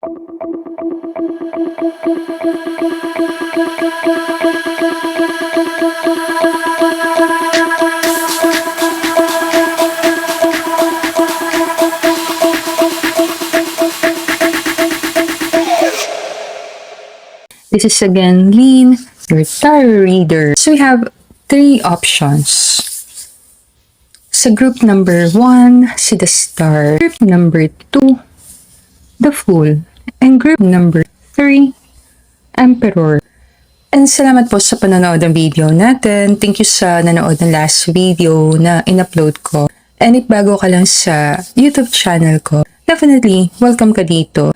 This is again Lynn, your tarot reader. So we have three options. Sa group number 1, si the Star. Group number 2, the Fool. And group number 3, Emperor. And salamat po sa panonood ng video natin. Thank you sa nanood ng last video na in-upload ko. And if bago ka lang sa YouTube channel ko, definitely welcome ka dito.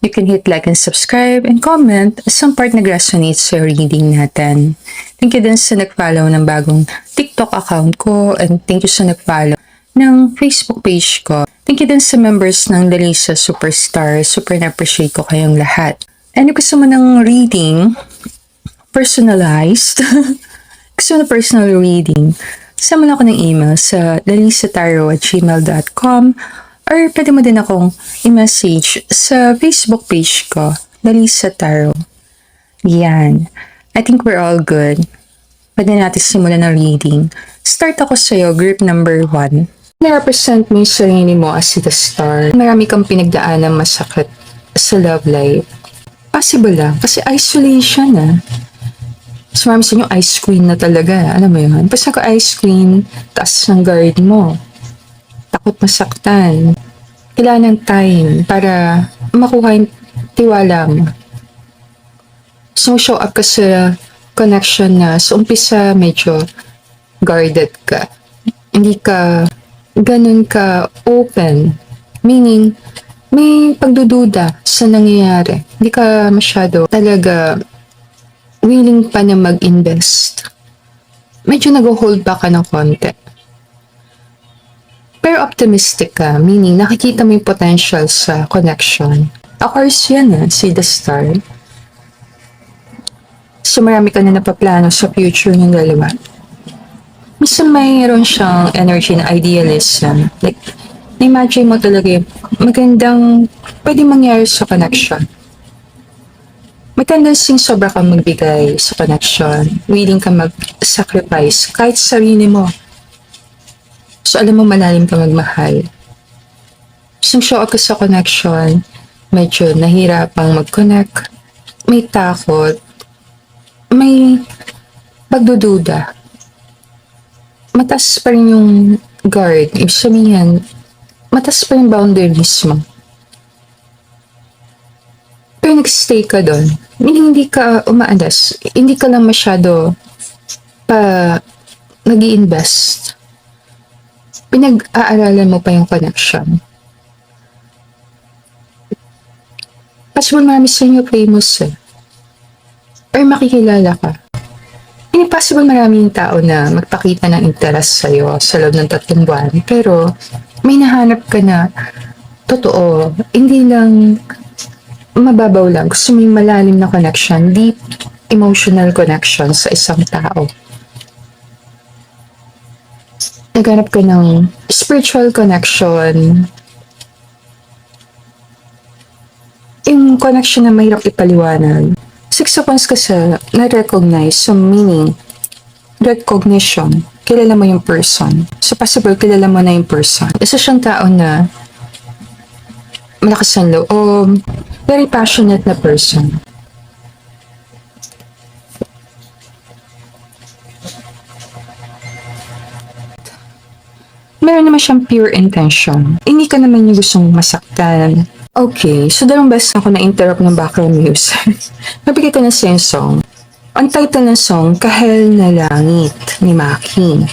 You can hit like and subscribe and comment some part nag-resonate sa reading natin. Thank you din sa nag-follow ng bagong TikTok account ko and thank you sa nag-follow ng Facebook page ko. Thank you din sa members ng Dalisa Superstar. Super na-appreciate ko kayong lahat. And if gusto mo ng reading, personalized, gusto mo na personal reading, sama na ako ng email sa dalisataro@gmail.com or pwede mo din akong i-message sa Facebook page ko, Dalisa Tarot. Yan. I think we're all good. Pwede natin simulan ng reading. Start ako sa'yo, group number 1. Na-represent mo yung sarili mo as the Star. Marami kang pinagdaan ng masakit sa love life. Possible lang, kasi isolation So marami sa inyo, ice queen na talaga. Alam mo yun? Basta ko ice queen, taas ng guard mo. Takot masaktan. Kailangan ng time para makuha yung tiwala mo. So, show up ka sa connection na sa umpisa medyo guarded ka. Hindi ka ganun ka open. Meaning, may pagdududa sa nangyayari. Hindi ka masyado talaga willing pa na mag-invest. Medyo nag-hold back ka ng konti. Pero optimistic ka, meaning nakikita mo yung potential sa connection. Of course, yan si the Star. So marami ka na napaplano sa future ng dalawa. Minsan mayroon siyang energy na idealism. Like, na-imagine mo talaga yung magandang pwede mangyari sa connection. May tendency sobra kang magbigay sa connection. Willing ka mag-sacrifice kahit sarili mo. So, alam mo, malalim ka magmahal. So, show up ka sa connection, medyo nahirapang mag-connect, may takot, may pagdududa. Mataas pa rin yung guard. Ibig sabihin, mataas pa yung boundaries mo. Pero nag-stay ka doon. Hindi ka umaalas. Hindi ka lang masyado pa nag-i-invest. Pinag-aaralan mo pa yung connection. Possible marami sa inyo famous or makikilala ka. Hindi possible maraming tao na magpakita ng interest sa'yo sa loob ng 3 buwan. Pero may nahanap ka na totoo. Hindi lang mababaw lang. Gusto mo yung malalim na connection. Deep emotional connection sa isang tao. Naghanap ka ng spiritual connection. Yung connection na mahirap ipaliwanag. 6 of Wands kasi na-recognize. So meaning, recognition. Kilala mo yung person. So possible, kilala mo na yung person. Isa siyang tao na malakas ang loob. Very passionate na person. Meron naman siyang pure intention. Hindi ka naman yung gustong masaktan. Okay, so dalawang beses ako na-interrupt ng background music. Nabigay ko na sa yung song. Ang title ng song, Kahel na Langit ni Maki.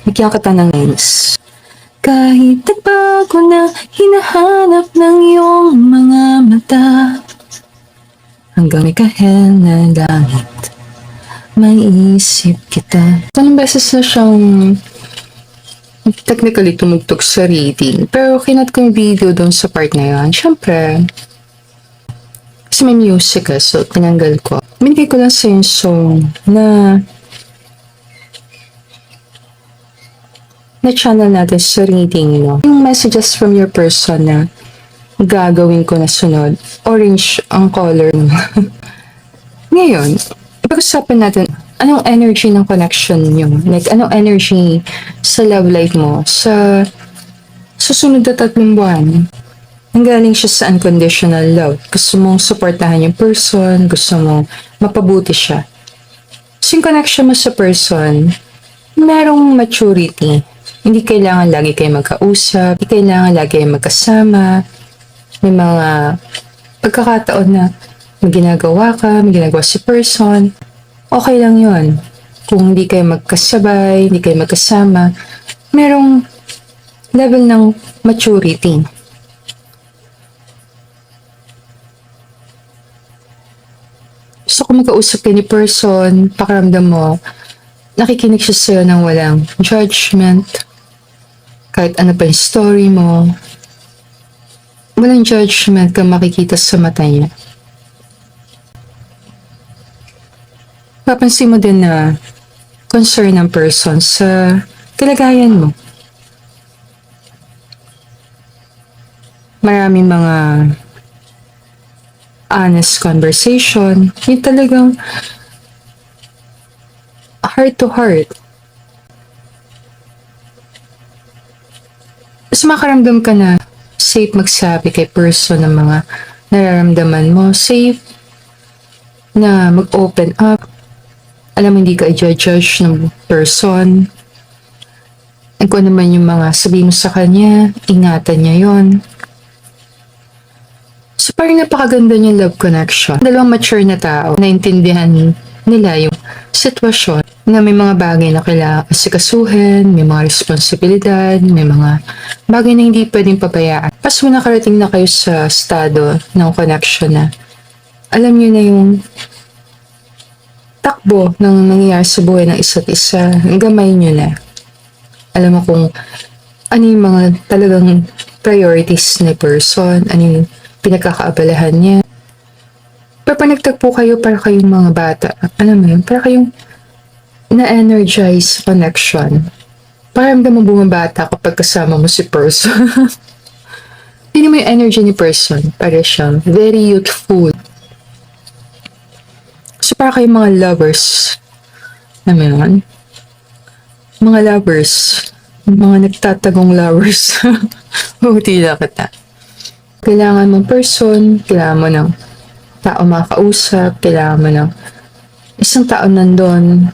Bigyan kita ng lines. Kahit nagbago na hinahanap ng iyong mga mata, hanggang may kahel na langit, may isip kita. Dalawang beses na siyang technically tumugtog sa reading. Pero kinat ko yung video doon sa part na yun. Siyempre, kasi may music so tinanggal ko. Binigay ko lang sa yung song na channel natin sa reading mo. Yung messages from your person na gagawin ko na sunod? Orange ang color mo. Ngayon, pag-usapan natin, anong energy ng connection niyo? Like, anong energy sa love life mo sa susunod na 3 buwan? Nanggaling siya sa unconditional love. Gusto mong suportahan yung person, gusto mong mapabuti siya. So, yung connection mo sa person, merong maturity. Hindi kailangan lagi kayo magkausap, hindi kailangan lagi kayo magkasama. May mga pagkakataon na may ginagawa ka, may ginagawa si person. Okay lang yon. Kung hindi kayo magkasabay, hindi kayo magkasama, merong level ng maturity. So kung magkausap kayo ni person, pakiramdam mo, nakikinig siya sa'yo ng walang judgment. Kahit ano pa yung story mo, walang judgment kang makikita sa mata niya. Papansin mo din na concern ng person sa kalagayan mo. Maraming mga honest conversation, yung talagang heart to heart. Mas makaramdam ka na safe magsabi kay person ng mga nararamdaman mo, safe na mag-open up. Alam mo, hindi ka i-judge ng person. And kung ano man yung mga sabihin mo sa kanya, ingatan niya yon. So parang napakaganda niyang love connection. Dalawang mature na tao, naintindihan nila yung sitwasyon na may mga bagay na kailangan asikasuhin, may mga responsibilidad, may mga bagay na hindi pwedeng pabayaan. Pas mo nakarating na kayo sa estado ng connection na alam niyo na yung takbo ng nangyayari sa buhay ng isa't isa, gamay niyo na. Alam mo kung ano yung mga talagang priorities ni person, ano yung pinagkakaabalahan niya. Pero pag nagtagpo kayo, para kayong mga bata, alam mo yun, para kayong na-energize connection. Parang mo bumabata kapag kasama mo si person. Tingnan mo yung energy ni person, para siyang very youthful. So para kayong mga lovers, alam mo yun? Mga lovers, mga nagtatagong lovers. Buti na kita. Kailangan mong person, kailangan mo ng tao makakausap, kailangan mo ng isang tao nandun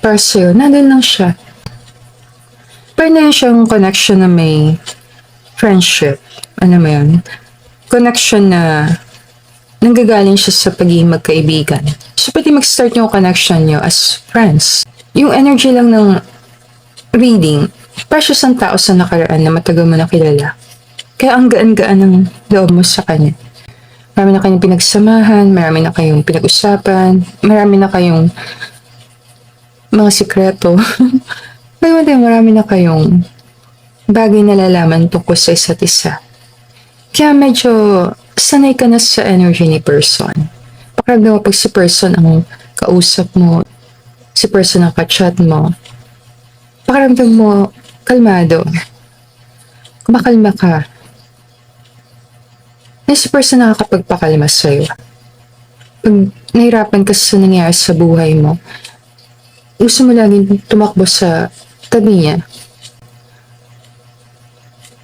para sa'yo, nandun lang siya. Pero na yun siyang connection na may friendship. Ano mo yun? Connection na nanggagaling siya sa pagiging magkaibigan. So, pwede mag-start yung connection nyo as friends. Yung energy lang ng reading, precious ang tao sa nakaraan na matagal mo na kilala. Kaya ang gaan-gaan ng loob mo sa kanya. Marami na kayong pinagsamahan, marami na kayong pinag-usapan, marami na kayong mga sikreto. Kaya marami na kayong bagay na lalaman tungkol sa isa't isa. Kaya medyo sanay ka na sa energy ni person. Pakiramdam mo pag si person ang kausap mo, si person ang ka-chat mo, pakiramdam mo kalmado. Kumakalma ka. Na si person nakakapagpakalma sa'yo. Pag nahirapan ka sa nangyari sa buhay mo, gusto mo laging tumakbo sa tabi niya.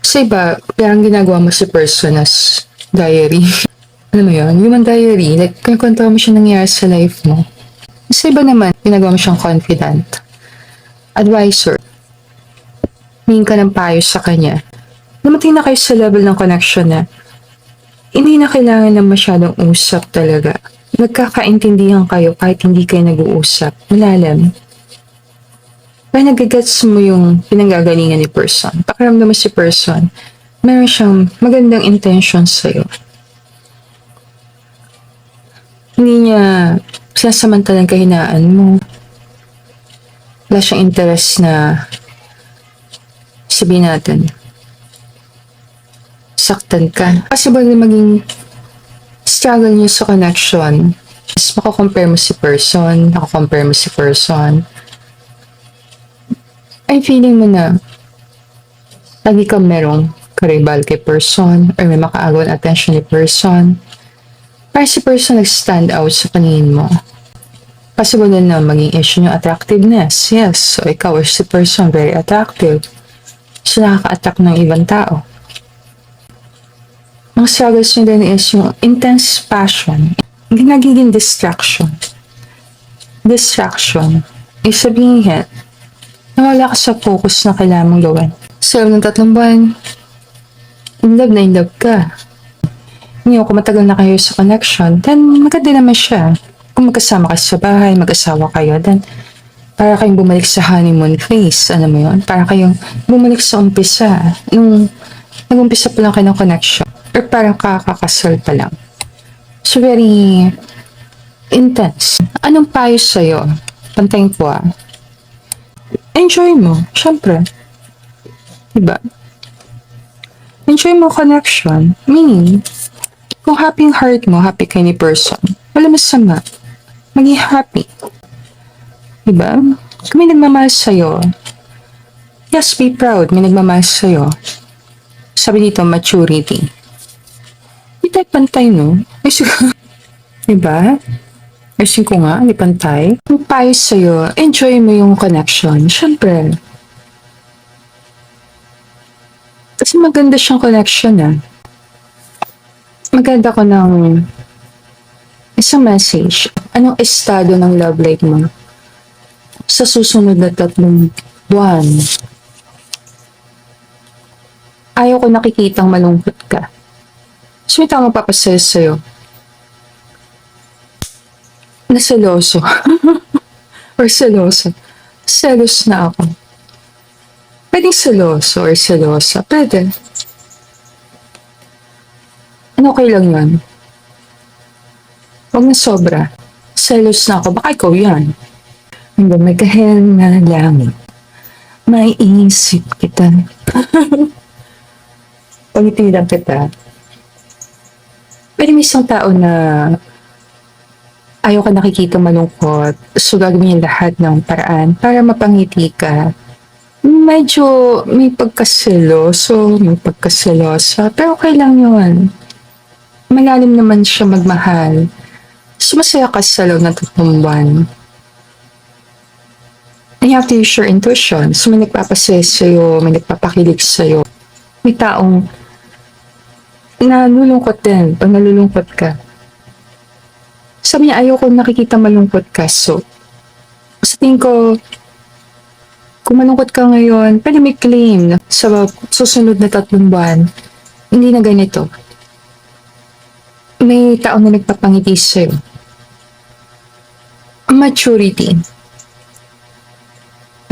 Sa iba, parang ginagawa mo si person as diary. Alam mo yun? Human diary. Like, kinukwento mo siya nangyari sa life mo. Sa iba naman, ginagawa mo siyang confidant. Advisor. Hingin ka ng payo sa kanya. Namating na kayo sa level ng connection na hindi na kailangan ng masyadong usap talaga. Nagkakaintindihan kayo kahit hindi kayo nag-uusap. Malalim. Kaya nagagets mo yung pinanggagalingan ni person. Pakiramdam mo si person, meron siyang magandang intention sa'yo. Hindi niya sinasamantalang kahinaan mo. Wala siyang interest na sabihin natin, saktan ka. Possible na maging struggle niyo sa connection. Mas makakompare mo si person, ay feeling mo na lagi kang merong karibal kay person or may makaagaw ng attention ni person. Para si person nag-stand out sa paningin mo. Possible din na maging issue yung attractiveness. Yes, so ikaw or si person very attractive. So nakaka-attract ng ibang tao. Ang struggles nyo din is yung intense passion. Nagiging distraction. Distraction. Ibig sabihin, nawala ka sa focus na kailangan mong gawin. Sa loob ng 3 buwan, in love ka. Ngayon, kung matagal na kayo sa connection, then maganda naman siya. Kung magkasama ka sa bahay, mag-asawa kayo, then para kayong bumalik sa honeymoon phase, ano mo yun? Para kayong bumalik sa umpisa, nung nag-umpisa pa lang kayo ng connection, or parang kakakasal pa lang. So, very intense. Anong payo sa'yo? Pantayin po enjoy mo, syempre. Diba? Enjoy mo connection. Meaning, kung happy yung heart mo, happy kay ni person, wala masama. Maging happy. Diba? Kung may nagmamahal sa'yo, yes, be proud, may nagmamahal sa'yo. Sabi dito, maturity. Di tayo pantay, no? Diba? Ayusin ko nga, di pantay. Kung payo sa'yo, enjoy mo yung connection. Siyempre. Kasi maganda siyang connection, Maganda ko ng isang message. Anong estado ng love life mo sa susunod na 3 buwan? Ayaw ko nakikitang malungkot ka. So, may tao mapapasaya sa'yo. Naseloso. Or seloso. Selos na ako. Pwedeng seloso or selosa. Pwede. Ano okay lang yan? Huwag na sobra. Selos na ako. Baka ikaw yan. Hanggang may kahel na langit. May isip kita. Pangiti lang kita. Pero may isang tao na ayaw ka nakikita malungkot. So gagawin yung lahat ng paraan para mapangiti ka. Medyo may pagkaseloso, may pagkaselosa. Pero okay lang yun. Malalim naman siya magmahal. So, masaya ka sa loob ng 3 buwan. And you have to use your intuition. So, may nagpapasaya sa'yo, may nagpapakilig sa'yo. May taong nalulungkot din pag nalulungkot ka. Sabi niya, ayaw ko nakikita malungkot ka. So, sa tingin ko, kung malungkot ka ngayon, pwede may claim sa susunod na 3 buwan. Hindi na ganito. May tao na nagpapangiti sa'yo. Maturity.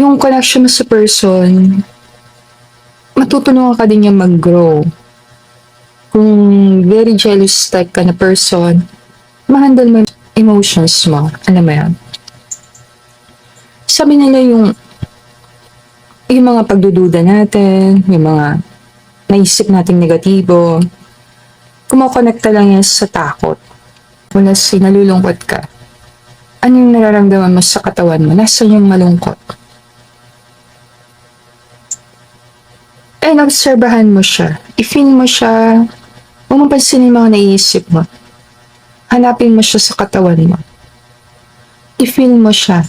Yung connection mo sa person, matutulungan ka din niya mag-grow. Kung very jealous type ka na person, ma-handle mo yung emotions mo. Alam mo yan? Sabi nila yung mga pagdududa natin, yung mga naisip nating negatibo, kumokonekta lang yan sa takot. Wala si nalulungkot ka. Ano yung nararamdaman mo sa katawan mo? Nasaan yung malungkot? Obserbahan mo siya. I-feel mo siya. Huwag mo pansinin yung mga naiisip mo. Hanapin mo siya sa katawan mo. I-feel mo siya.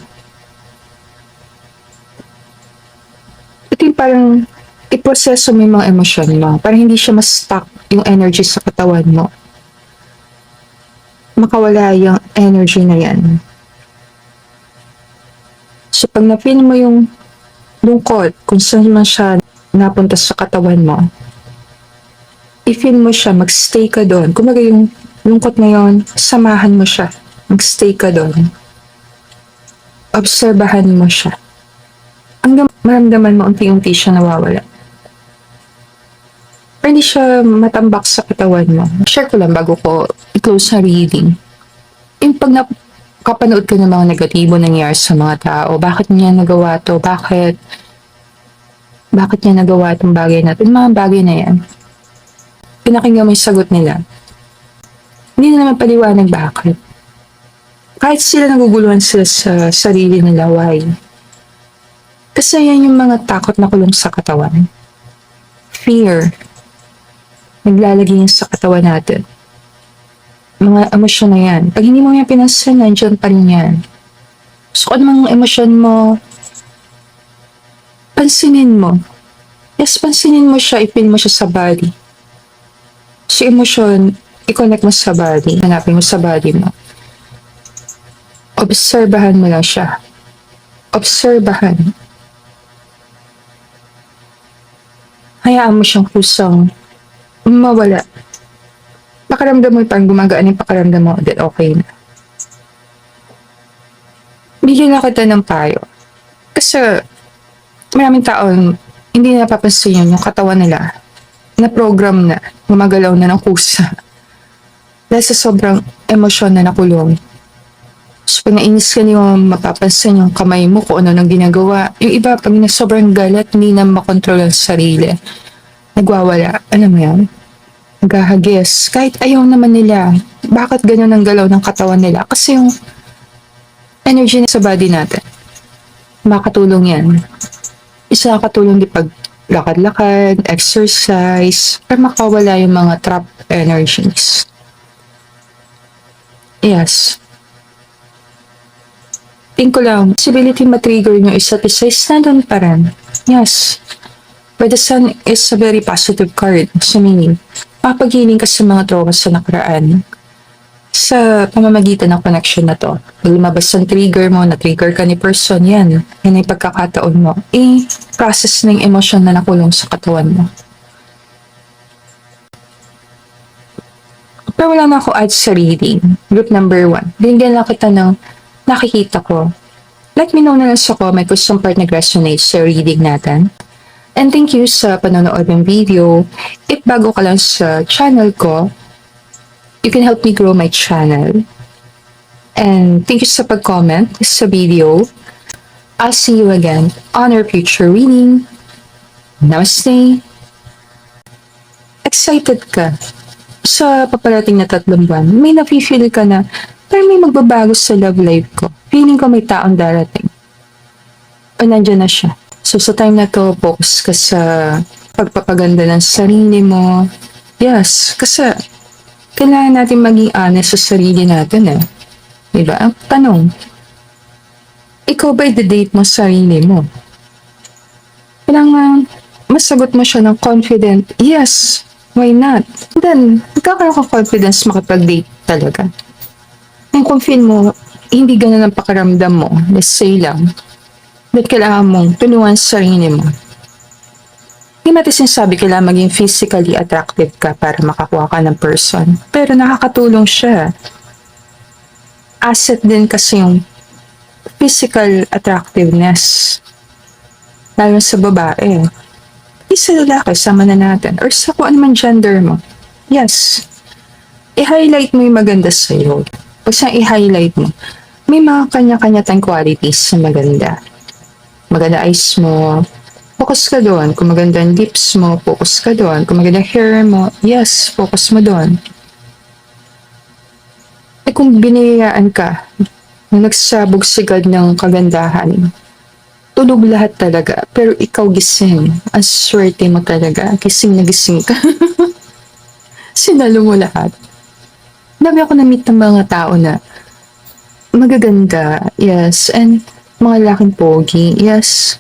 Ito yung parang i-proseso mo yung mga emosyon mo para hindi siya ma-stuck yung energy sa katawan mo. Makawala yung energy na yan. So, pag na-feel mo yung lungkot, kung saan man siya napunta sa katawan mo, i-feel mo siya, mag-stay ka doon. Kung yung lungkot na yun, samahan mo siya. Mag-stay ka doon. Obserbahan mo siya. Hanggang maramdaman mo, unti-unti siya nawawala. Pero hindi siya matambak sa katawan mo. Share ko lang bago ko i-close na reading. Yung pag kapanood ka ng mga negatibo nangyayari sa mga tao, bakit niya nagawa to? Bakit niya nagawa itong bagay na ito? Yung mga bagay na yan. Pinakinggan mo yung sagot nila. Hindi na naman paliwanag bakit. Kahit sila naguguluhan sila sa sarili nila, why? Kasi yan yung mga takot na kulong sa katawan. Fear. naglalagay yan sa katawan natin. Mga emosyon na yan. Pag hindi mo yan pinansin, nandiyan pa rin yan. So, kung anong emosyon mo, pansinin mo. Yes, pansinin mo siya, i-feel mo siya sa body. Si emosyon, i-connect mo sa body, hanapin mo sa body mo. Obserbahan mo lang siya. Obserbahan. Hayaan mo siyang kusang mawala. Pakaramdam mo parang gumagaan yung pakaramdam mo, then okay na. Bigyan na kita ng payo. Kasi maraming taon, hindi napapansin yun, yung katawan nila, na program na, gumagalaw na ng kusa. Dahil sa sobrang emosyon na nakulong. So, pag nainis ka niyo, mapapansin yung kamay mo kung ano nang ginagawa. Yung iba, pag na sobrang galit, hindi na makontrol ang sarili. Nagwawala. Alam mo yan? Naghahagis. Kahit ayaw naman nila. Bakit ganun ang galaw ng katawan nila? Kasi yung energy na sa body natin, makatulong yan. Isa nakatulong di pag lakad-lakad, exercise, para makawala yung mga trapped energies. Yes. Think ko lang, possibility matrigger nyo isa't isa is nandun pa rin. Yes. But the sun is a very positive card. So meaning, papagiling ka sa mga trauma sa nakaraan sa pamamagitan ng connection na to. Pag lumabas ang trigger mo, na-trigger ka ni person, yan. Yan ay pagkakataon mo. Process ng emosyon na nakulong sa katawan mo. Pero wala na ako add sa reading. Group number 1. Binigyan lang kita ng nakikita ko. Let me know na lang sa comment kung saan part nag-resonate sa reading natin. And thank you sa panonood ng video. If bago ka lang sa channel ko, you can help me grow my channel. And thank you sa pag-comment sa video. I'll see you again on our future reading. Namaste. Excited ka sa paparating na 3 buwan? May nafe-feel ka na pero may magbabago sa love life ko. Feeling ko may taong darating. O nandyan na siya. So sa time na to, focus ka sa pagpapaganda ng sarili mo. Yes, kasi kailangan natin maging honest sa sarili natin eh. Diba? Ang tanong, ikaw ba i-date mo sarili mo? Kailangan masagot mo siya ng confident, yes, why not? And then, magkakaroon ka confidence makipag-date talaga. And kung feel mo, hindi ganun ang pakaramdam mo, let's say lang, that kailangan mong tulungan sa sarili mo. Hindi natin sinasabi kailangan maging physically attractive ka para makakuha ka ng person. Pero nakakatulong siya. Asset din kasi yung physical attractiveness. Lalo sa babae. Hindi sa lalaki, sama na natin. Or sa kung ano man gender mo. Yes. I-highlight mo yung maganda sa'yo. Pag saan i-highlight mo, may mga kanya-kanya tayong qualities na maganda. Maganda eyes mo, focus ka doon. Kung maganda ang lips mo, focus ka doon. Kung maganda hair mo, yes, focus mo doon. Eh kung biniyayaan ka, nung nagsabog sigad ng kagandahan, tulog lahat talaga, pero ikaw gising. Ang swerte mo talaga, gising na gising ka. Sinalo mo lahat. Dami ako na-meet ng mga tao na magaganda, yes, and mga laking pogi, yes.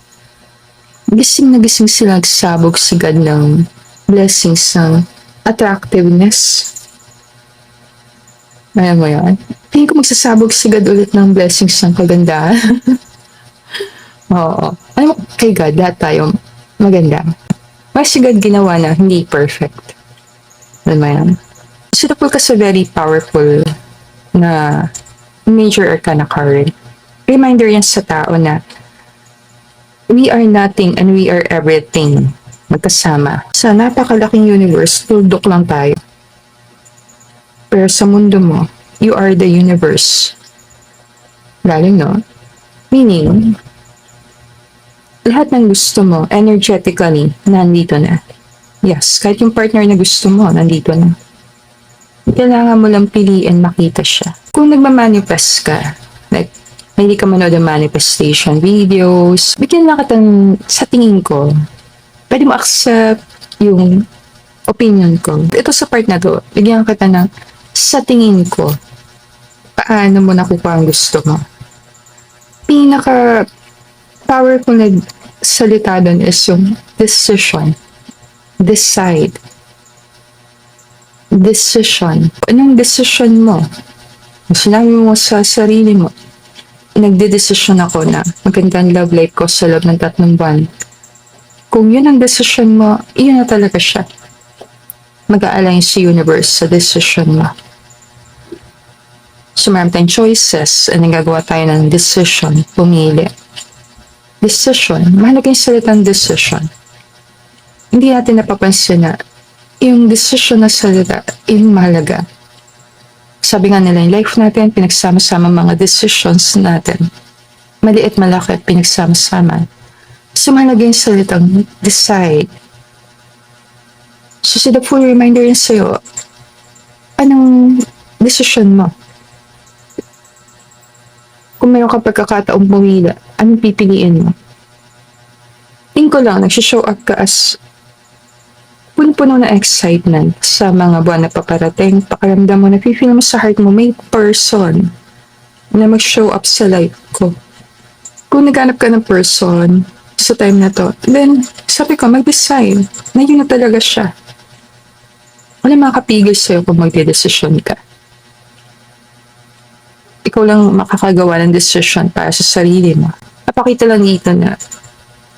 Gising na gising sila nagsabog sigad ng blessings ng attractiveness. Alam mo yan? Tingin ko magsasabog sigad ulit ng blessings ng kagandahan. Oo. Alam mo, kay God, lahat tayo maganda. Mas sigad ginawa na, hindi perfect. Alam mo yan? Suitable kasi very powerful na major arcana card. Reminder yan sa tao na we are nothing and we are everything. Magkasama. Sa napakalaking universe, tuldok lang tayo. Pero sa mundo mo, you are the universe. Galing, no? Meaning, lahat ng gusto mo, energetically, nandito na. Yes, kahit yung partner na gusto mo, nandito na. Kailangan mo lang piliin makita siya. Kung nagmamanifest ka, like, hindi ka manood ng manifestation videos, bigyan lang kitang, sa tingin ko, pwede mo accept yung opinion ko. Ito sa part na to, bigyan kita ng sa tingin ko, paano mo nakukuha ang gusto mo. Pinaka powerful na salita doon is yung decision. Decide. Decision. Anong decision mo? Sinabi mo sa sarili mo, nagde-desisyon ako na magandang love life ko sa loob ng 3 buwan. Kung yun ang decision mo, yun na talaga siya. Mag-a-align si universe sa decision mo. So, marami tayong choices and nagagawa tayo ng decision, pumili. Decision, mahalaga yung salitang decision. Hindi natin napapansin na yung decision na salita, yung mahalaga. Sabi nga nila, yung life natin, pinagsama-sama mga decisions natin. Maliit, malaki, pinagsama-sama. So, mahalaga yung salitang decide. So, the full reminder yun sa'yo, anong decision mo? Kung mayroon ka pagkakataong pumila, anong pipiliin mo? Tingin ko lang, nagsishow up ka as puno-puno na excitement sa mga buwan na paparating. Pakiramdam mo, napifeel mo sa heart mo, may person na mag-show up sa life ko. Kung naghanap ka ng person sa time na to, then, sabi ko, mag-decide na yun na talaga siya. Wala makakapigil sa'yo kung magdedesisyon ka. Ikaw lang makakagawa ng decision para sa sarili mo. Napakita lang dito na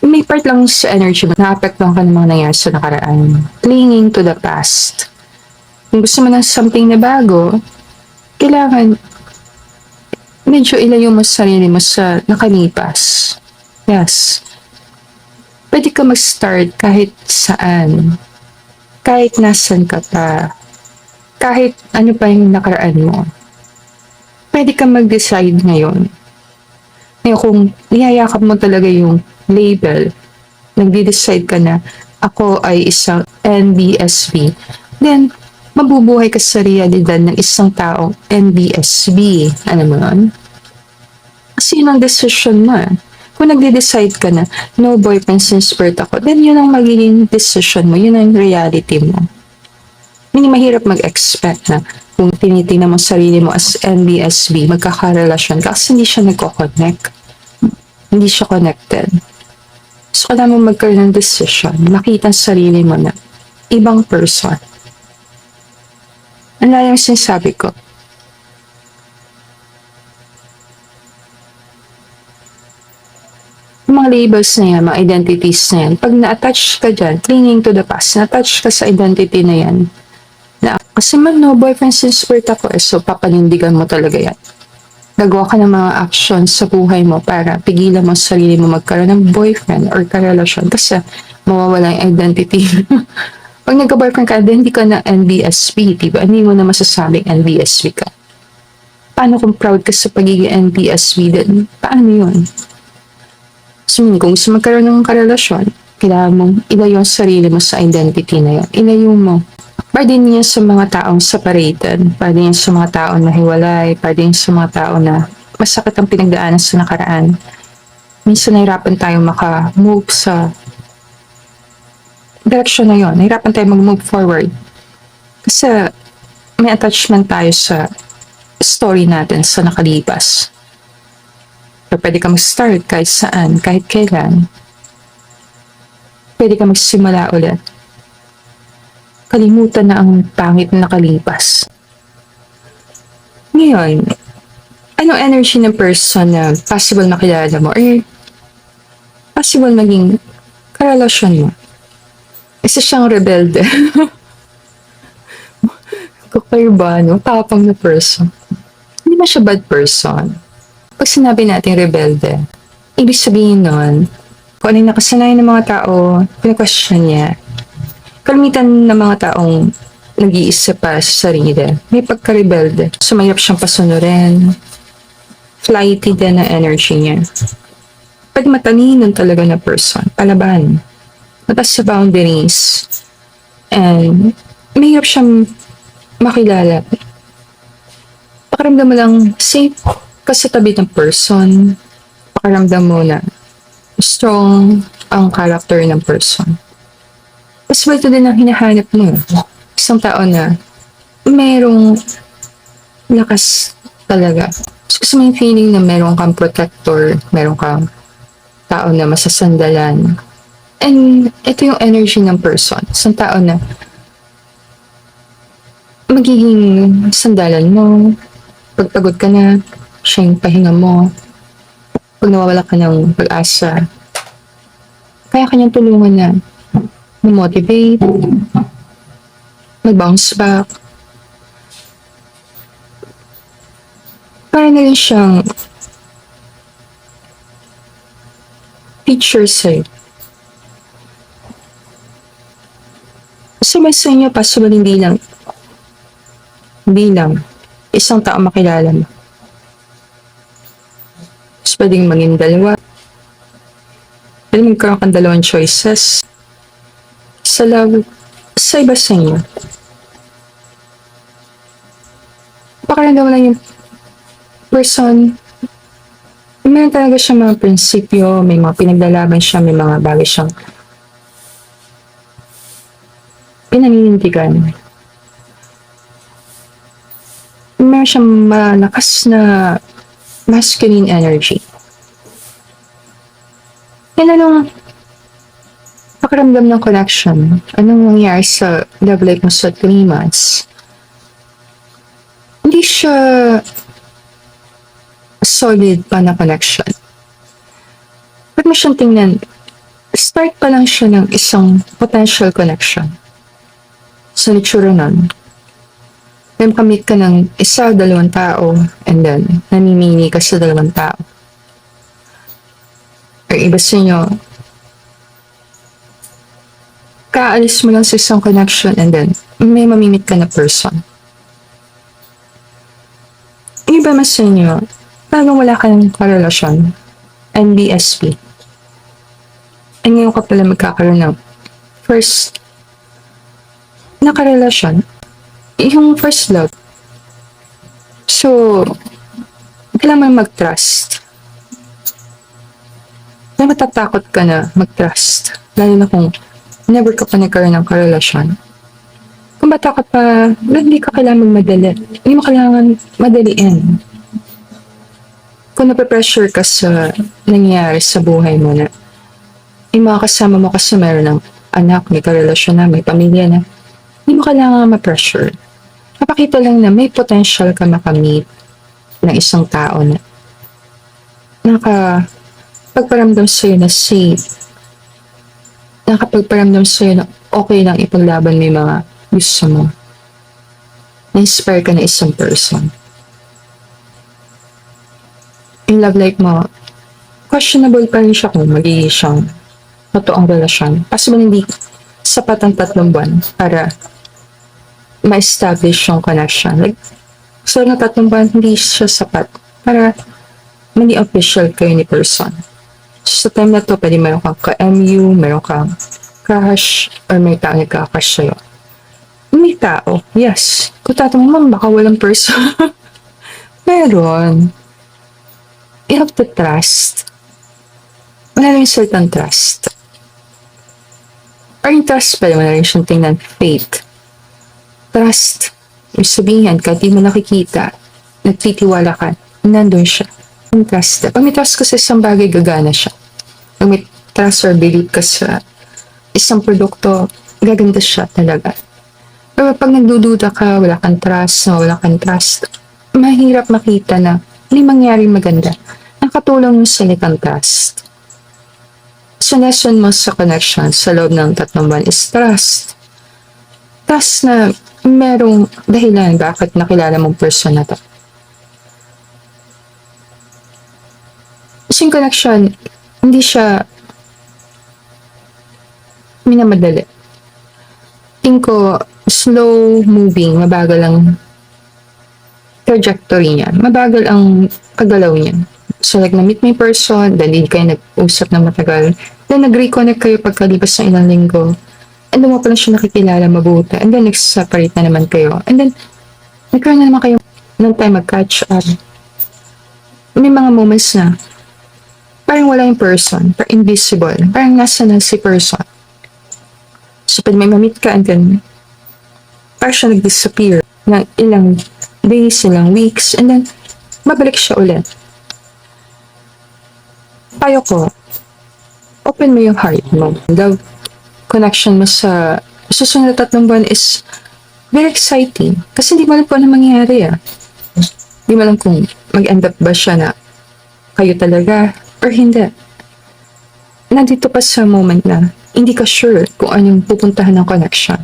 may part lang sa energy mo, na-apektuhan ka ng mga nangyari sa nakaraan. Clinging to the past. Kung gusto mo ng something na bago, kailangan medyo ilayo mo sa sarili mo sa nakalipas. Yes. Pwede ka mag-start kahit saan. Kahit nasan ka pa. Kahit ano pa yung nakaraan mo. Pwede ka mag-decide ngayon. Ngayon, kung niyayakap mo talaga yung label, nagde-decide ka na ako ay isang NBSB, then mabubuhay ka sa realidad ng isang taong NBSB. Ano mo nun? Kasi yun ang decision mo. Kung nagde-decide ka na no boyfriend since birth ako, then yun ang magiging decision mo, yun ang reality mo. Hindi mahirap mag-expect na kung tinitingnan mo sarili mo as NBSB, magkakarelasyon ka kasi hindi siya nagko-connect. Hindi siya connected. So, kailangan mo magkaroon ng decision, makita ang sarili mo na ibang person. Ano yung sinasabi ko? Yung mga labels na yan, mga identities na yan, pag na-attach ka dyan, clinging to the past, na-attach ka sa identity na yan, na kasi man no boyfriend since birth ako so papanindigan mo talaga yan. Gagawa ka ng mga actions sa buhay mo para pigilan mo sa sarili mo magkaroon ng boyfriend or karelasyon kasi mawawala yung identity. Pag nagka-boyfriend ka, hindi ka na NBSB, diba? Hindi mo na masasabing NBSB ka. Paano kung proud ka sa pagiging NBSB din? Paano yun? So, kung gusto magkaroon ng karelasyon, kailangan mong ilayo ang sarili mo sa identity na yun. Ilayo mo. Pwede niya sa mga taong separated, pwede niya sa mga taong nahiwalay, pwede niya sa mga taong na masakit ang pinagdaanan sa nakaraan. Minsan nahirapan tayo maka-move sa direction na yun. Nahirapan tayo mag-move forward. Kasi may attachment tayo sa story natin sa nakalipas. So, pwede ka mag-start kahit saan, kahit kailan. Pwede ka magsimula ulit. Kalimutan na ang pangit na nakalipas. Ngayon, anong energy ng person na possible makilala mo or possible maging karelasyon mo? Isa siyang rebelde. Kakay ba, no? Tapang na person. Hindi ba siya bad person? Pag sinabi natin rebelde, ibig sabihin nun, kung ano yung nakasanayan ng mga tao, pina-question niya. Kalimitan ng mga taong nag-iisa pa sa sarili, may pagka-rebelde. So, mahirap siyang pasunurin. Flighty din ang energy niya. Pag matalinon talaga na person, palaban. Matas sa boundaries. And, mahirap siyang makilala. Pakiramdam mo lang safe ka sa tabi ng person. Pakiramdam mo na strong ang character ng person. Possible ito din ang hinahanap mo. Isang tao na merong lakas talaga. Gusto mo yung feeling na meron kang protector, meron kang tao na masasandalan. And ito yung energy ng person. Isang tao na magiging sandalan mo. Pag pagod ka na, siya yung pahinga mo. Pag nawawala ka ng pag-asa, kaya kanyang tulungan na motivate, mag-bounce back. Para na rin siyang teacher sa'yo. Sabi sa inyo, possible hindi lang isang tao makilala mo. Mas pwedeng maging dalawa. Pwede magkaroon kang dalawang choices sa love, sa iba sa inyo. Pakiramdam lang yung person, meron talaga siya mga prinsipyo, may mga pinaglalaban siya, may mga bagay siyang pinaninindigan. Meron siyang malakas na masculine energy. Yan anong pakiramdam ng connection? Anong nangyari sa love life mo sa 3 months? Hindi siya solid pa na connection. Pwede mo siyang tingnan, start pa lang siya ng isang potential connection. Sa nature nun, may makamit ka ng isa, 2 tao, and then namimili ka sa 2 tao. Or iba sa inyo, kaalis mo lang sa isang connection and then may mamimit ka na person. Yung iba mas sa inyo, talagang wala ka ng karelasyon, NBSP. And ngayon ka pala magkakaroon ng first na karelasyon, yung first love. So, kailangan mag-trust. Na matatakot ka na mag-trust. Lalo na kung never ka pa nagkaroon ng karelasyon. Kung bata ka pa, hindi ka kailangan magmadali. Hindi mo kailangan madaliin. Kung nape-pressure ka sa nangyayari sa buhay mo na yung mga kasama mo kasi meron ng anak, may karelasyon na, may pamilya na, hindi mo kailangan ma-pressure. Napakita lang na may potential ka makamit ng isang tao na nakapagparamdam sa'yo na safe, nakapagparamdam sa'yo na okay lang ipaglaban mo yung mga gusto mo. Na-inspire ka na isang person. Yung love life mo, questionable pa rin siya kung magiging siyang totoong relasyon. Possible hindi sapat ang 3 buwan para ma-establish yung connection. Like, so na 3 buwan, hindi siya sapat para maging official kayo ni person. So, sa time na to, pwede meron kang ka-MU, meron kang crush, or may tao nagka-crush sa'yo. May tao, yes. Kung tatanong mo, baka walang person. Meron. You have to trust. Wala rin certain trust. Or yung trust pala, wala rin siyang tingnan, faith. Trust. Yung sabihin, kahit di mo nakikita, nagtitiwala ka, nandun siya. Yung trust. Pag may trust ka sa isang bagay, gagana siya. Pag may trust or believe ka sa isang produkto, gaganda siya talaga. Pero pag nagdududa ka, wala kang trust, wala kang trust, mahirap makita na may mangyari maganda. Ang katulong yung salitang trust. So, lesson mo sa connection sa loob ng 3 buwan is trust. Trust na merong dahilan bakit nakilala mong person na to. So, yung connection, hindi siya minamadali. Tingin ko, slow moving, mabagal ang trajectory niya. Mabagal ang kagalaw niya. So, like, na-meet mo yung person, then hindi kayo nag-usap na matagal. Then, nag-reconnect kayo pagkalipas ng ilang linggo. And then, mo pa lang siya nakikilala mabuti. And then, nag-separate na naman kayo. And then, nagkaroon na naman kayo ng time mag-catch up. May mga moments na parang wala yung person, parang invisible, parang nasa na si person. So, Pwede may mamit ka and then parang siya nag-disappear ng ilang days, ilang weeks, and then babalik siya ulit. Payo ko, open mo yung heart mo. The connection mo sa susunod na 3 buwan is very exciting. Kasi hindi mo alam kung ano mangyayari Hindi mo alam kung mag-end up ba siya na kayo talaga or hindi. Nandito pa sa moment na hindi ka sure kung anong pupuntahan ng connection.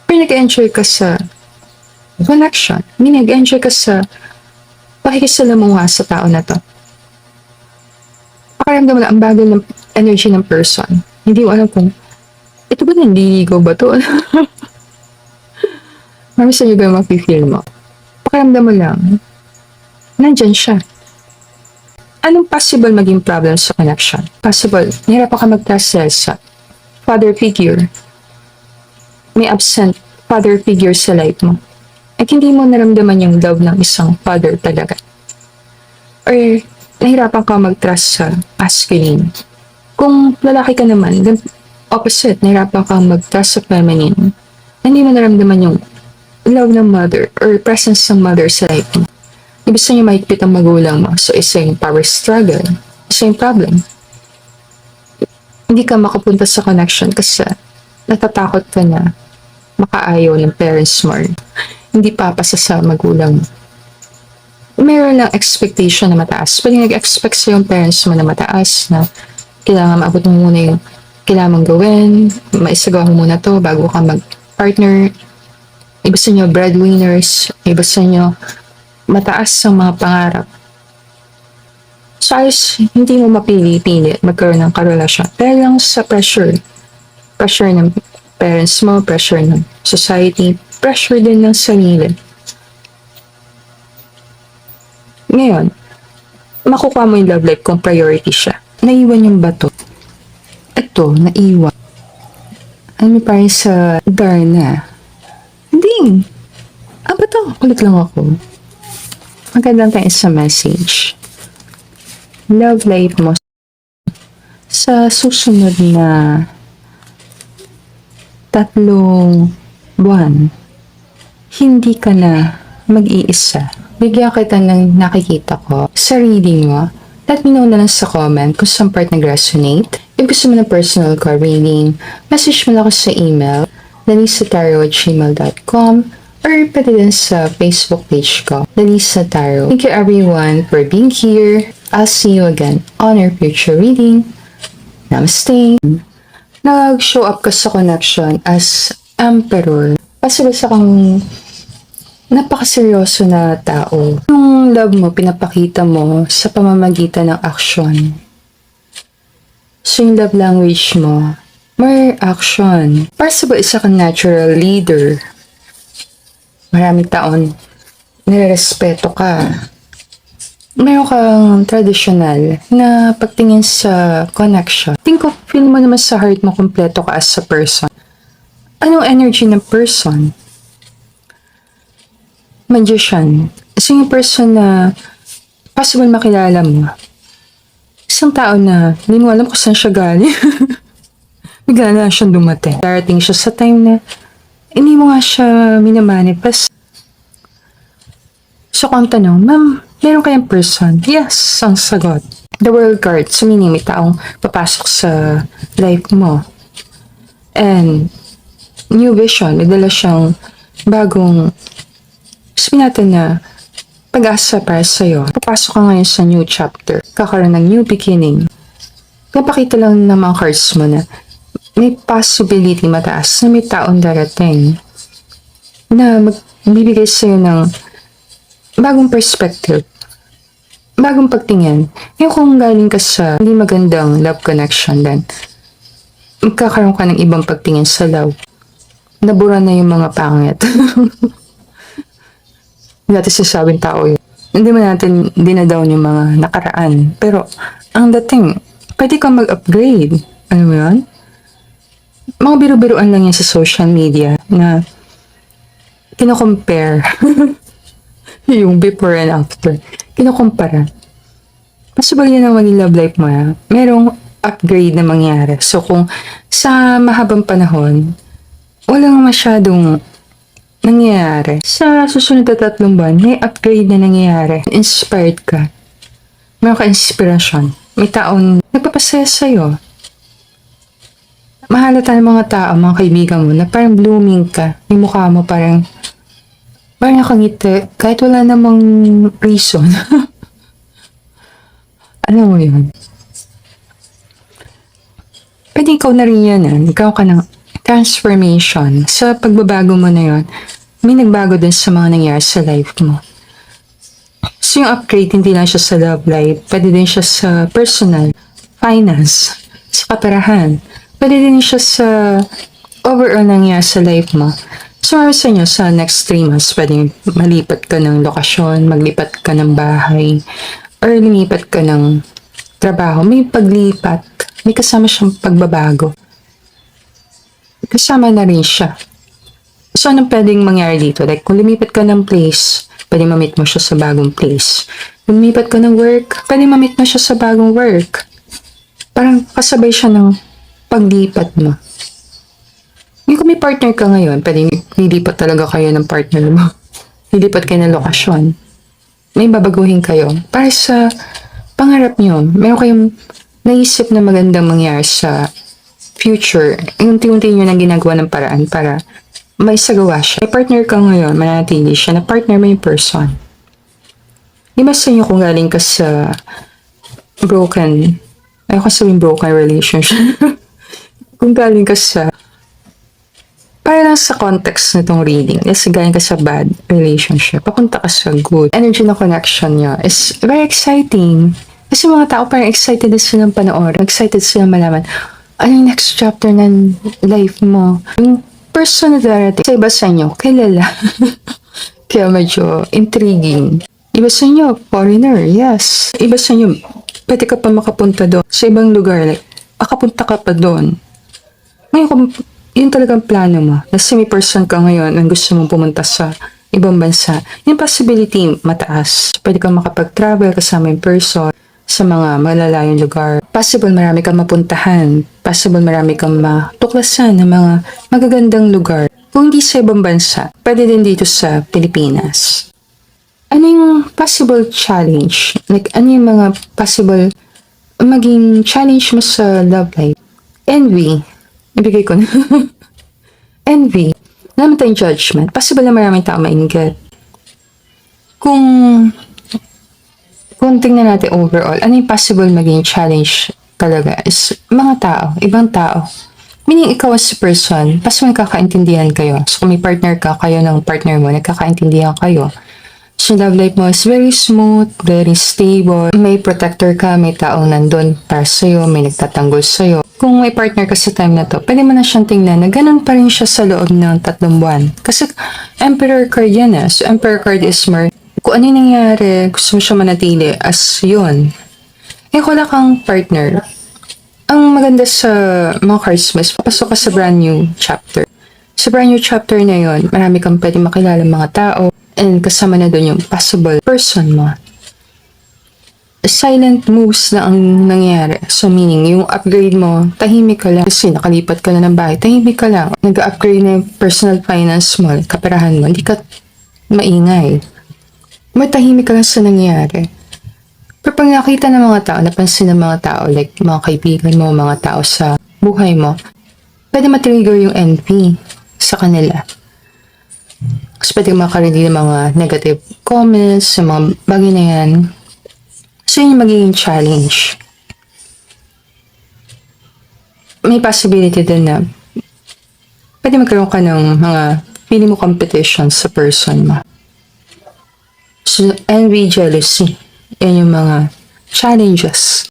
Pero nag-enjoy ka sa connection. Nag-enjoy ka sa pakikisalamuha sa tao na to. Pakaramdam mo na ang bagal ng energy ng person. Hindi mo alam kung ito ba nandiligaw ba to? Marami sa inyo ba yung mapifeel mo? Pakaramdam mo lang, nandyan siya. Anong possible maging problem sa connection? Possible, nahirapan ka mag-trust sa father figure. May absent father figure sa life mo. At hindi mo naramdaman yung love ng isang father talaga. Or nahirapan ka mag-trust sa masculine. Kung lalaki ka naman, then opposite, nahirapan ka mag-trust sa feminine. Hindi mo naramdaman yung love ng mother or presence ng mother sa life mo. Ibig niya mahigpit ang magulang mo. So, isa yung power struggle. Isa yung problem. Hindi ka makapunta sa connection kasi natatakot ka na makaayaw ng parents mo. Hindi papasa sa magulang mo. Meron lang expectation na mataas. Pwede nag-expect sa yung parents mo na mataas na kailangan maabot mo muna yung kailangan mong gawin, maisagawa mo muna to bago ka mag-partner. Iba sa inyo breadwinners, iba sa inyo mataas ang mga pangarap. So, hindi mo mapili-pili magkaroon ng karelasyon. Dahil lang sa pressure. Pressure ng parents mo, pressure ng society, pressure din ng sarili. Ngayon, makukuha mo yung love life kung priority siya. Naiwan yung bato. Ito, naiwan. Ano parang sa Darna? Hindi. Bato? Kulit lang ako. Magandang tayo sa message. Love life mo sa susunod na 3 buwan, hindi ka na mag-iisa. Bigyan kita ng nakikita ko sa reading mo. Let me know na lang sa comment kung saan part nag-resonate. If gusto mo ng personal card reading, message mo lang ako sa email lanisataro@gmail.com or pwede din sa Facebook page ko, Lanisa Tarot. Thank you everyone for being here. I'll see you again on our future reading. Namaste. Nag-show up ka sa connection as Emperor. Possible sa kang napakaseryoso na tao. Yung love mo, pinapakita mo sa pamamagitan ng action. So yung love language mo, more action. Possible isa kang natural leader. Maraming taon, nirerespeto ka. Meron kang traditional na pagtingin sa connection. Think of, feel mo naman sa heart mo kompleto ka as a person. Anong energy ng person? Magician. So yung person na possible makilala mo. Isang tao na hindi mo alam kung saan siya galing. Bigla na siyang dumating. Darating siya sa time na hindi mo nga siya minamanifest. So kung tanong, ma'am, meron kayang person? Yes, ang sagot. The world card. So meaning may taong papasok sa life mo. And new vision. May dala siyang bagong sabihin natin na pag-asa para sa'yo. Papasok ka ngayon sa new chapter. Kakaroon ng new beginning. Napakita lang ng mga cards mo na may possibility mataas na may taong darating na magbibigay sa'yo ng bagong perspective, bagong pagtingin. Yung kung galing ka sa hindi magandang love connection, then magkakaroon ka ng ibang pagtingin sa love. Nabura na yung mga pangit. Hindi natin sasabing tao yun. Hindi man natin dinadown yung mga nakaraan. Pero, ang dating, pwede kang mag-upgrade. Ano mo yun? Mga biro-biroan lang yan sa social media na kino-compare yung before and after. Kino-compara. Possible yun naman yung love life mo. Merong upgrade na mangyari. So kung sa mahabang panahon, walang masyadong nangyayari. Sa susunod na 3 buwan, may upgrade na nangyayari. Inspired ka. Meron ka inspirasyon. May taong nagpapasaya sa'yo. Mahalata ng mga tao, mga kaibigan mo, na parang blooming ka. Yung mukha mo parang nakangiti, kahit wala namang reason. Alam mo yun? Pwede ikaw na rin yan, ikaw ka ng transformation. Sa pagbabago mo na yun, may nagbago din sa mga nangyari sa life mo. So yung upgrade, hindi lang siya sa love life, pwede din siya sa personal, finance, sa kaperahan. Pwede din siya sa overall nangyari sa life mo. So marami sa inyo, sa next 3 months, pwede malipat ka ng lokasyon, maglipat ka ng bahay, or lumipat ka ng trabaho. May paglipat, may kasama siyang pagbabago. Kasama na rin siya. So, anong pwedeng mangyari dito? Like, kung lumipat ka ng place, pwedeng ma-meet mo siya sa bagong place. Kung lumipat ka ng work, pwedeng ma-meet mo siya sa bagong work. Parang kasabay siya ng paglipat mo. Kung may partner ka ngayon, pwedeng lilipat talaga kayo ng partner mo. Lilipat kayo ng lokasyon. May babaguhin kayo. Para sa pangarap nyo, meron kayong naisip na magandang mangyari sa future. Unti-unti nyo na ginagawa ng paraan para may sagawa siya. May partner ka ngayon, manatili siya na partner mo yung person. Di ba sa inyo kung galing ka sa broken, ayoko sabihin broken relationship. Kung galing ka sa, para lang sa context nitong reading, kasi galing ka sa bad relationship, papunta ka sa good. Energy na connection niya is very exciting. Kasi mga tao parang excited din silang panoorin, excited silang malaman, ano yung next chapter ng life mo. Yung person na darating sa iba sa inyo, kilala. Kaya medyo intriguing. Iba sa inyo, foreigner, yes. Iba sa inyo, pwede ka pa makapunta doon. Sa ibang lugar, like, makapunta ka pa doon. Ngayon, kung yun talagang plano mo, kasi may person ka ngayon ang gusto mong pumunta sa ibang bansa, yung possibility mataas. Pwede kang makapag-travel kasama yung person sa mga malalayong lugar. Possible marami kang mapuntahan. Possible marami kang matuklasan ng mga magagandang lugar. Kung hindi sa ibang bansa, pwede din dito sa Pilipinas. Ano yung possible challenge? Like, ano yung mga possible maging challenge mo sa love life? Envy. Ibigay ko na. Envy. Naman tayong judgment. Possible na maraming tao mainggit. Kung tingnan natin overall, ano yung possible maging challenge talaga is mga tao, ibang tao. Meaning, ikaw as a person, possible nagkakaintindihan kayo. So, kung may partner ka, kayo ng partner mo, nagkakaintindihan kayo. So, love life mo is very smooth, very stable. May protector ka, may taong nandun para sa'yo, may nagtatanggol sa'yo. Kung may partner ka sa time na to, pwede mo na siyang tingnan na ganun pa rin siya sa loob ng 3 buwan. Kasi, Emperor card yan So, Emperor card is more, kung ano yung nangyari, gusto mo siya manatili as yun. Kung wala kang partner, ang maganda sa mga cards mo is papasok ka sa brand new chapter. Sa brand new chapter na yun, marami kang pwede makilala mga tao and kasama na doon yung possible person mo. Silent moves na ang nangyari. So meaning, yung upgrade mo, tahimik ka lang. Kasi nakalipat ka na ng bahay, tahimik ka lang. Nag-upgrade na yung personal finance mo, kaperahan mo, hindi ka maingay. Matahimik ka lang sa nangyari. Pero pag nakita ng mga tao, napansin ng mga tao, like mga kaibigan mo, mga tao sa buhay mo, pwede matrigger yung envy sa kanila. Kasi pwede makarinig ng mga negative comments, sa mga bagay na yan. So yun yung magiging challenge. May possibility din na pwede magkaroon ka ng mga feeling mo competition sa person mo. So, envy, jealousy. Yan yung mga challenges.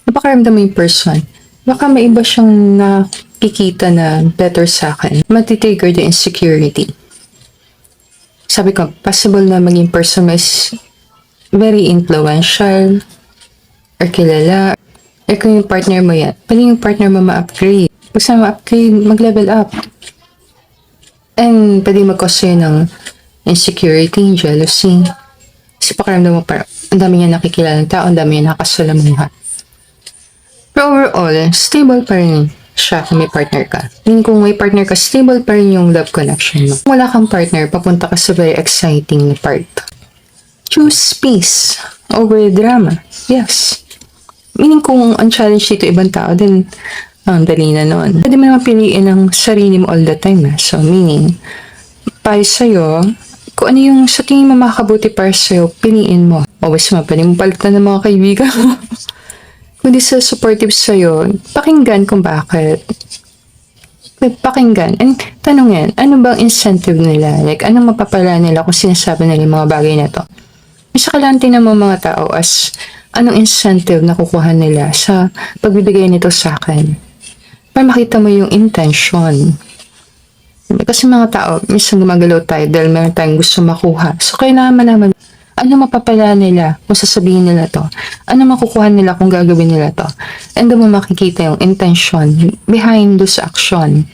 Napakaramdam mo yung person. Baka may iba siyang nakikita na better sa akin. Matitrigger the insecurity. Sabi ko, possible na maging person is very influential or kilala. Or kung yung partner mo yan, pwede yung partner mo ma-upgrade. Pag sa ma-upgrade, mag-level up. And pwede mag-cause yun ng insecurity, jealousy. Kasi pakiramdam mo parang ang dami niya nakikilala ng tao, ang dami niya nakasalamuhan. Pero overall, stable pa rin siya kung may partner ka. Meaning kung may partner ka, stable pa rin yung love connection mo. Kung wala kang partner, papunta ka sa very exciting na part. Choose peace over drama. Yes. Meaning kung ang challenge dito ibang tao, then dali na nun. Pwede mo naman piliin ang sarili mo all the time. So meaning, para sa'yo, kung ano yung sa tingin mo makakabuti para sa'yo, piliin mo. Always naman, pwede mo palitan ng mga kaibigan mo. Kung di sila supportive sa'yo, pakinggan kung bakit. Pakinggan. And tanungin, ano bang incentive nila? Like, anong mapapala nila kung sinasabi nila yung mga bagay na to? Isa kailangan tingnan mo mga tao as anong incentive na kukuha nila sa pagbibigay nito sa akin. Para makita mo yung intention. Kasi mga tao, minsan gumagalaw tayo dahil meron tayong gusto makuha. So, kailangan malaman ano mapapala nila kung sasabihin nila to? Ano makukuha nila kung gagawin nila to? And doon mo makikita yung intention behind those action.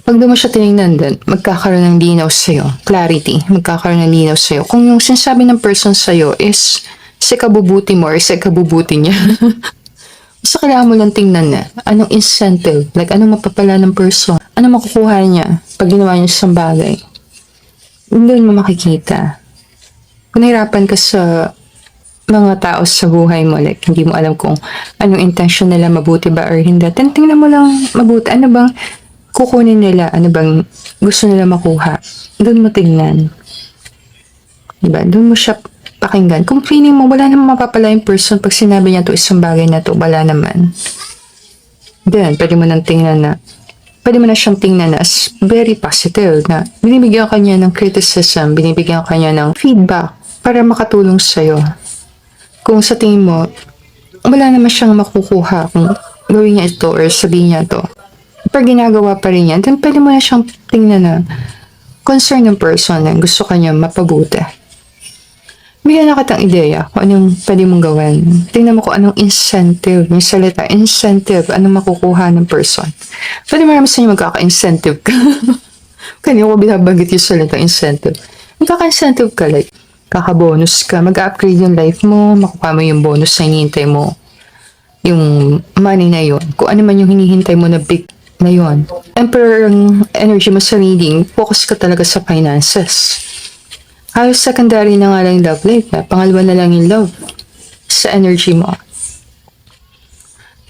Pag doon mo siya tinignan din, magkakaroon ng linaw sa'yo. Clarity. Magkakaroon ng linaw sa'yo. Kung yung sinasabi ng person sa'yo is sa kabubuti mo or sa kabubuti niya. So, kailangan mo lang tingnan na anong incentive. Like, anong mapapala ng person. Ano makukuha niya pag ginawa niya sa bagay. Doon mo makikita. Kung nahirapan ka sa mga tao sa buhay mo, like hindi mo alam kung anong intention nila, mabuti ba or hindi, tingnan mo lang mabuti. Ano bang kukunin nila? Ano bang gusto nila makuha? Doon mo tingnan. Diba? Doon mo siya pakinggan. Kung feeling mo, wala naman mapapala yung person pag sinabi niya to isang bagay na to, wala naman. Then, pwede mo nang tingnan na pwede mo na siyang tingnan as very positive na binibigyan ka niya ng criticism, binibigyan ka niya ng feedback para makatulong sa'yo. Kung sa tingin mo, wala naman siyang makukuha kung gawin niya ito or sabihin niya ito. Pag ginagawa pa rin yan, then pwede mo na siyang tingnan na concern ng person na gusto ka niya mapabuti. Bigyan na kitang ideya kung anong pwede mong gawin. Tingnan mo kung anong incentive, yung salita, incentive, anong makukuha ng person. Pwede marami sa inyo magkaka-incentive ka. Kanina ko binabanggit yung salita, incentive. Magkaka-incentive ka, like, kaka-bonus ka, mag-upgrade yung life mo, makukuha mo yung bonus na hinihintay mo. Yung money na yon, kung ano man yung hinihintay mo na big na yon. Emperor ang energy mo sa reading, focus ka talaga sa finances. Halos secondary na nga lang yung love life. Pangalawa na lang yung love sa energy mo.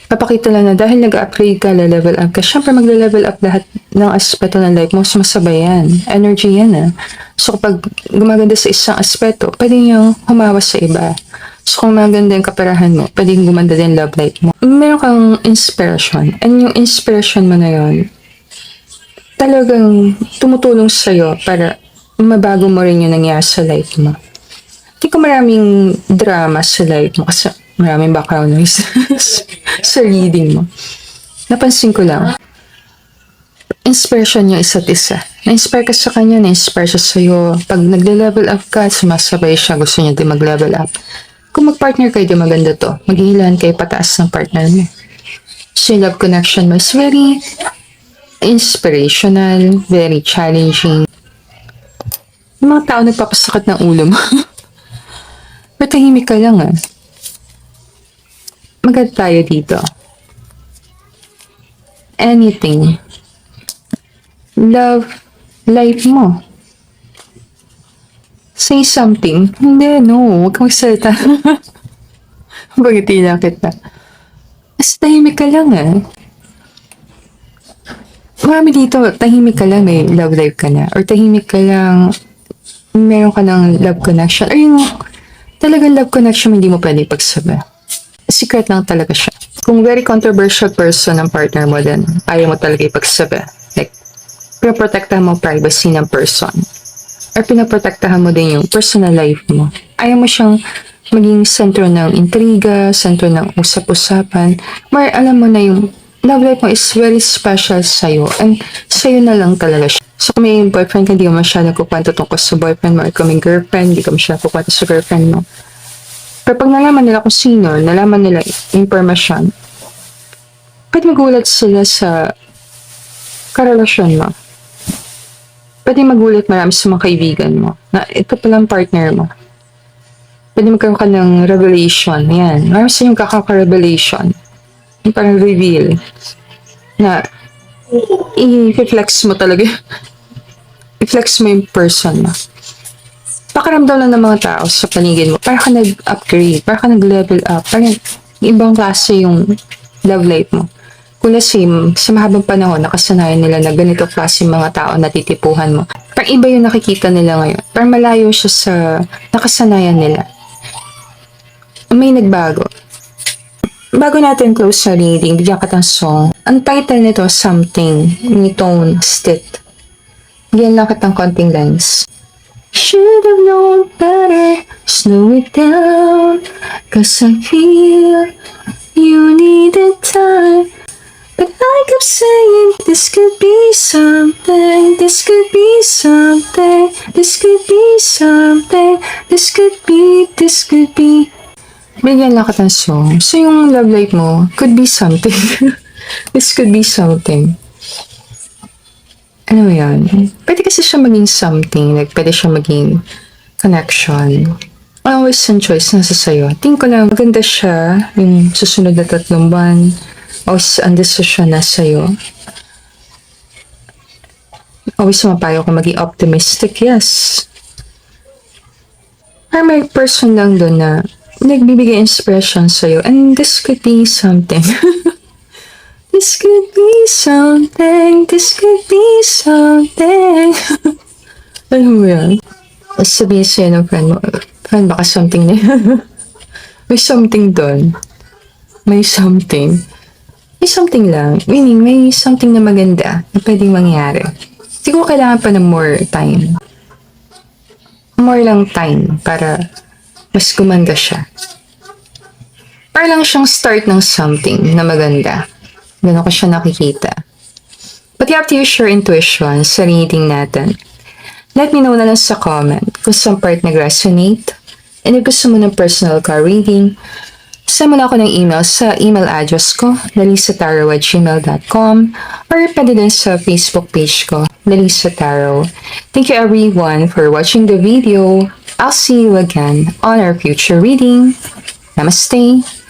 Papakita lang na dahil nag-upgrade ka, level up ka, syempre mag-level up lahat ng aspeto ng life mo. Sumasabay yan. Energy yan. So kapag gumaganda sa isang aspeto, pwede niyang humawas sa iba. So kung maganda yung kaperahan mo, pwede yung gumanda din love life mo. Meron kang inspiration. And yung inspiration mo na yun, talagang tumutulong sa'yo para mabago mo rin yung nangyari sa life mo. Hindi ko maraming drama sa life mo kasi maraming background noise sa reading mo. Napansin ko lang, inspiration niyo isa't isa. Na-inspire ka sa kanya, na-inspire siya sa'yo. Pag nagle-level up ka, sumasabay siya, gusto niya din mag-level up. Kung mag-partner kayo, di maganda to. Maghihilahan kayo pataas ng partner niyo. So, yung love connection mo is very inspirational, very challenging. Yung mga tao nagpapasakit ng ulo mo. Pero tahimik ka lang Maganda tayo dito. Anything. Love life mo. Say something. Hindi, no. Huwag kang magsalita. Bagiti lang kita. Mas tahimik ka lang Marami dito, tahimik ka lang, may love life ka na. Or tahimik ka lang, meron ka ng love connection. Or yung talagang love connection, hindi mo pwede pagsabi. Secret lang talaga siya. Kung very controversial person ang partner mo, then ayaw mo talaga ipagsabi. Like, pinaprotektahan mo privacy ng person. Or pinaprotektahan mo din yung personal life mo. Ayaw mo siyang maging sentro ng intriga, sentro ng usap-usapan. Alam mo na yung love life mo is very special sa'yo. And sa'yo na lang talaga siya. So kung may boyfriend ka, hindi ka masyadong kukwento tungkol sa boyfriend mo. Or kung may girlfriend, hindi ka masyadong kukwento sa girlfriend mo. Pero pag nalaman nila kung sino, nalaman nila information, pwede magulat sila sa karelasyon mo. Pwede magulat marami sa mga kaibigan mo na ito palang partner mo. Pwede magkaroon ka ng revelation. Yan. Meron sa yung kakaka-revelation. Yung parang reveal. Na, i-flex mo talaga. I-flex mo yung person mo. Pakiramdam lang ng mga tao sa paligid mo. Para ka nag-upgrade. Para ka nag-level up. Parang ibang klase yung love life mo. Kung same, sa mahabang panahon, nakasanayan nila na ganito klase mga tao na titipuhan mo. Parang iba yung nakikita nila ngayon. Parang malayo siya sa nakasanayan nila. May nagbago. Bago natin close sa reading, bigyan ka ng song. Ang title nito, Something, ni Tone Stitt. Bigyan lang kitang konting lines. Should have known better, slow it down, 'cause I feel you needed time. But I kept saying, this could be something, this could be something, this could be something, this could be. Bigyan lang kita ng song. So yung love life mo, could be something. This could be something. Ano mo yan? Pwede kasi siya maging something, like pwede siya maging connection. Always yung choice nasa sayo. Tingin ko lang, maganda siya yung susunod na 3 buwan. Always ang desisyon na sa'yo. Always mapayo ka maging optimistic, yes. Or may person lang doon na nagbibigay inspiration sa'yo. And this could be something. This could be something. This could be something. Alam mo yan? Sabihin sa'yo ng friend mo, friend, baka something na yan. May something doon. May something. May something lang. Meaning, may something na maganda na pwedeng mangyari. Siguro kailangan pa ng more time. More lang time para mas gumanda siya. Para lang siyang start ng something na maganda. Ganun ko siya nakikita. But you have to use your intuition sa reading natin. Let me know na lang sa comment kung saan part nag-resonate. And if gusto mo ng personal card reading, send mo na ako ng email sa email address ko, lalisataro@gmail.com, or pwede din sa Facebook page ko, Lalisa Taro. Thank you everyone for watching the video. I'll see you again on our future reading. Namaste!